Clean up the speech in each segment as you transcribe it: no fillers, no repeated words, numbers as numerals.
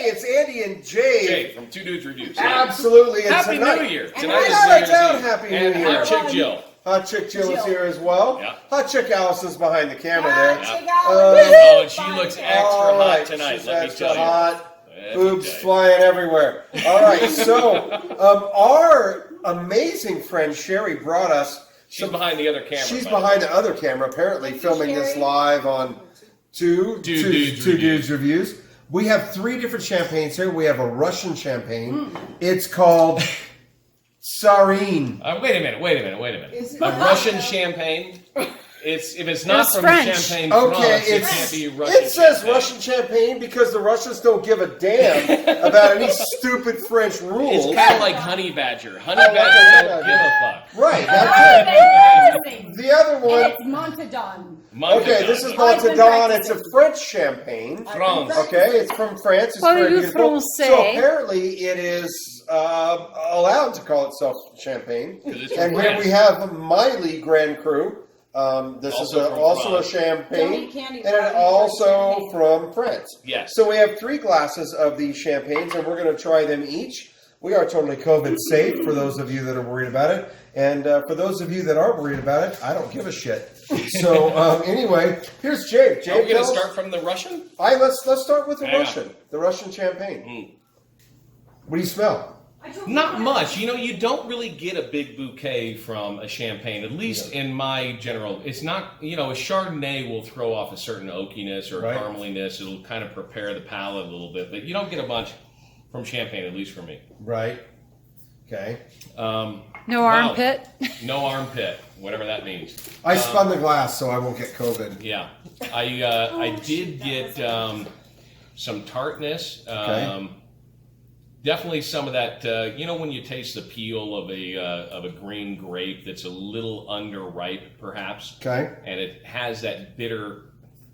Hey, it's Andy and Jay. Jay from Two Dudes Reviews. Absolutely. And Happy tonight, New Year. And Tonight is New Year's Eve. Happy New And Year. Hot Chick Jill. Hot Chick Jill is here as well. Yeah. Hot Chick Allison's behind the camera there. Oh, and she looks extra hot tonight, She's let me extra tell you. hot. Boobs flying everywhere. All right, so our amazing friend Sherry brought us. She's behind the other camera. She's behind the other camera, apparently filming this live on Two Dudes Reviews. We have 3 different champagnes here. We have a Russian champagne. It's called Tsarine. Wait a minute. A Russian champagne? If it's not from French. Champagne Okay, France, it can't be Russian. It says champagne. Russian champagne because the Russians don't give a damn about any stupid French rules. It's kind of like Honey Badger. Honey Badger don't give a fuck. Right, that's it. The other one. It's Montaudon. Okay, this is Montaudon. It's a French champagne. France. Okay, it's from France. It's very beautiful. So apparently it is allowed to call itself champagne. And here we have Miley Grand Cru. This is also a champagne, and it also from France. Yes. So we have 3 glasses of these champagnes, and we're going to try them each. We are totally COVID safe for those of you that are worried about it, and for those of you that aren't worried about it, I don't give a shit. So anyway, here's Jay. Are we going to start from the Russian? Let's start with the Russian champagne. What do you smell? Not much. You don't really get a big bouquet from a champagne, at least in my general. It's not, a Chardonnay will throw off a certain oakiness or carameliness. It'll kind of prepare the palate a little bit, but you don't get a bunch from champagne, at least for me. Right. Okay. No armpit? No armpit, whatever that means. I spun the glass so I won't get COVID. Yeah. I did get some tartness. Definitely some of that, when you taste the peel of a green grape that's a little underripe, perhaps. Okay. And it has that bitter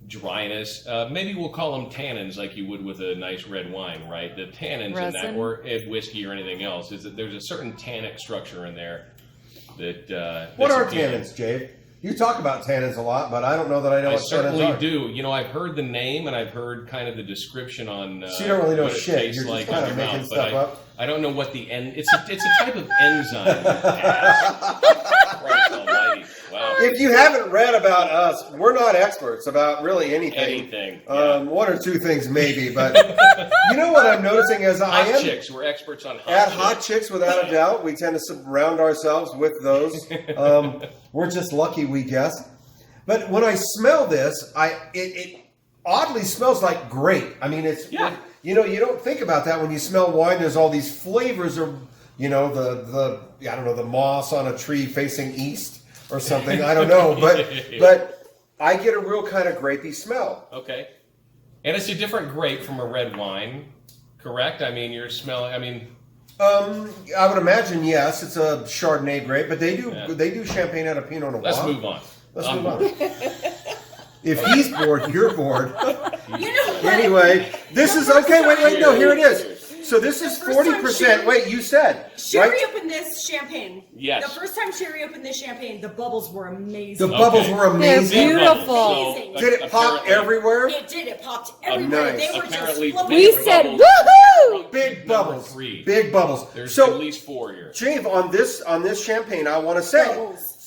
dryness. Maybe we'll call them tannins, like you would with a nice red wine, right? The tannins in that, or whiskey or anything else, is that there's a certain tannic structure in there that. What are tannins, Jay? You talk about tannins a lot, but I don't know that I know what tannins are. I certainly do. I've heard the name and I've heard kind of the description on so you don't really know what it shit. tastes You're like just kind of making stuff up. I don't know what the it's a type of enzyme. Christ almighty. Wow. If you haven't read about us, we're not experts about really anything. Yeah. 1 or 2 things maybe, but you know what I'm noticing is hot chicks. We're experts on hot chicks, without a doubt. We tend to surround ourselves with those. We're just lucky, we guess. But when I smell this, it oddly smells like grape. I mean, it's you don't think about that when you smell wine. There's all these flavors, or the moss on a tree facing east or something. I don't know, but I get a real kind of grapey smell. Okay, and it's a different grape from a red wine, correct? I mean, you're smelling. I would imagine yes. It's a Chardonnay grape, but they do champagne out of Pinot Noir. Let's move on. If he's bored, you're bored. Anyway, this is okay. Wait, no, here it is. So this is 40%. Wait, you said. Sherry opened this champagne. Yes. The first time Sherry opened this champagne, the bubbles were amazing. The bubbles were amazing. They're beautiful. Did it pop everywhere? It did. It popped everywhere. Nice. They were Apparently, just We said woohoo! Big bubbles. Big bubbles. There's at least 4 here. Jave, on this champagne, I want to say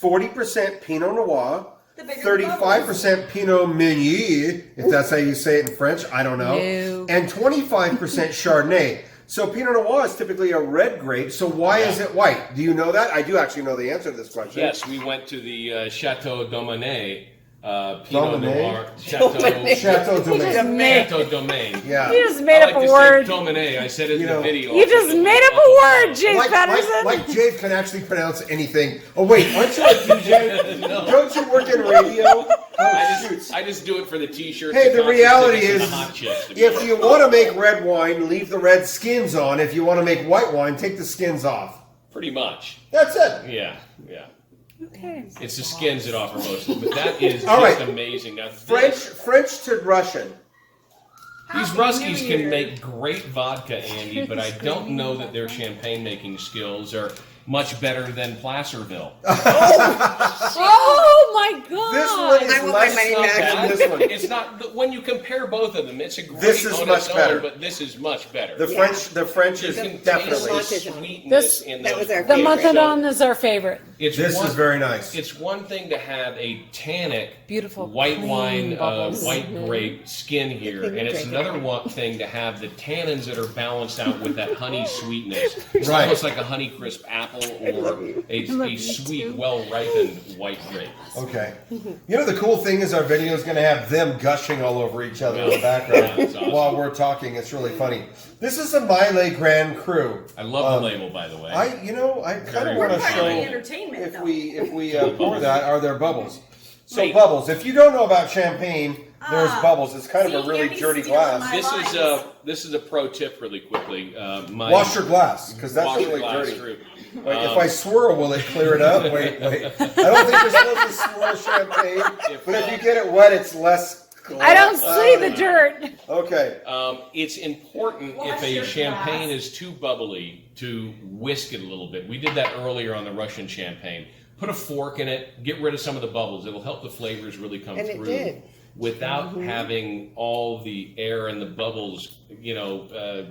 40% Pinot Noir. 35% Pinot Meunier, if that's how you say it in French, I don't know. No. And 25% Chardonnay. So Pinot Noir is typically a red grape, so why is it white? Do you know that? I do actually know the answer to this question. Yes, we went to the Chateau Domaine. Pinot Noir. Chateau Domaine. Chateau Domaine. Yeah. You just made up a word. Domaine. I said it in the video. You just made up a word, Jave Patterson. Like Jave can actually pronounce anything. Oh, wait, aren't you a DJ? No. Don't you work in radio? I just do it for the T-shirts. Hey, the reality is, if you want to make red wine, leave the red skins on. If you want to make white wine, take the skins off. Pretty much. That's it. Yeah. Okay. It's the skins that offer most of it, but that is just amazing. Now, French to Russian. These Ruskies can make great vodka, Andy, but I don't know that their champagne making skills are much better than Placerville. Oh my God! This one is I want my less money snow back. than this one. It's not when you compare both of them. It's a great This is on much its own, better. but this is much better. The French you is can definitely. taste the This- sweetness in that those was our The favorite. Montaudon is our favorite. It's This one, is very nice. It's one thing to have a tannic, Beautiful, white clean wine, bubbles. white grape skin here, and it's another thing to have the tannins that are balanced out with that honey sweetness. It's Right. almost like a Honeycrisp apple or a sweet, well-ripened white grape. Okay. You know, the cool thing is our video is going to have them gushing all over each other in the Yeah, background it's awesome. while we're talking. It's really funny. This is a Maile Grand Cru. I love the label, by the way. I kind of Very want to refined. show Entertainment, if though. we pour that. Are there bubbles? So Wait. bubbles. If you don't know about champagne, there's bubbles. It's kind of a see, really Andy's dirty stealing glass. my- This is a pro tip, really quickly. Wash your glass because that's wash your really glass dirty. through. Wait, if I swirl, will it clear it up? Wait. I don't think you're supposed to swirl champagne, but if you get it wet, it's less. I don't see the dirt. Okay. It's important Wash if a your champagne glass. is too bubbly to whisk it a little bit. We did that earlier on the Russian champagne. Put a fork in it, get rid of some of the bubbles. It'll help the flavors really come And it through did. without having all the air and the bubbles,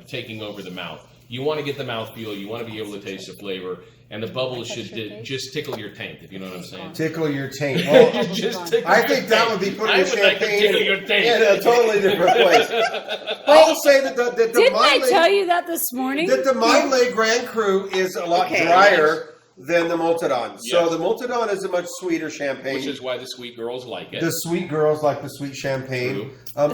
taking over the mouth. You want to get the mouthfeel. You want to be able to taste the flavor. And the bubbles should just tickle your taint, if you know what I'm saying. Tickle your taint. Well, Just tickle I your think that taint. would be putting I the would like to champagne tickle your taint. in a totally different place. I'll say that the Didn't I Maile- tell you that this morning? that the Maile Grand Cru is a lot Okay. drier than the Montaudon. So Yes. the Montaudon is a much sweeter champagne. Which is why the sweet girls like it. The sweet girls like the sweet champagne. True.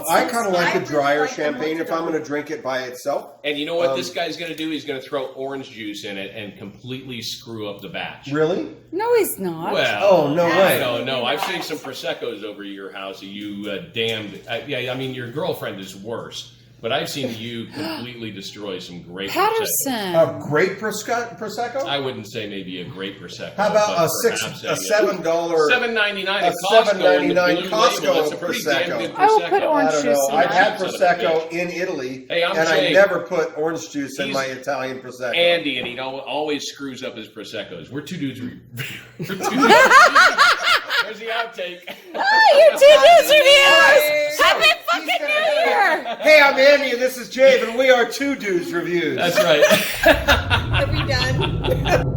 I kind of like I a drier really like the champagne if I'm Montaudon. going to drink it by itself. And you know what this guy's going to do? He's going to throw orange juice in it and completely screw up the batch. Really? No, he's not. Well, Oh, no way. No. I've seen some Prosecco's over your house. You damned. Your girlfriend is worse. But I've seen you completely destroy some great Prosecco. Patterson. A great Prosecco? I wouldn't say maybe a great Prosecco. How about but a perhaps $7? $7.99 a at Costco. $7.99 in the blue label. That's a pretty Prosecco. damn good I will Prosecco. put orange I don't juice know. in I've that. had Prosecco in Italy, Hey, I'm and I Jay. never put orange juice in He's- my Italian Prosecco. Andy, and he always screws up his Proseccos. We're two dudes. There's the outtake. Oh, you two news reviews! So, Happy he's fucking gonna- New Year! Hey, I'm Andy, and this is Jave, and we are Two Dudes Reviews. That's right. Are we done?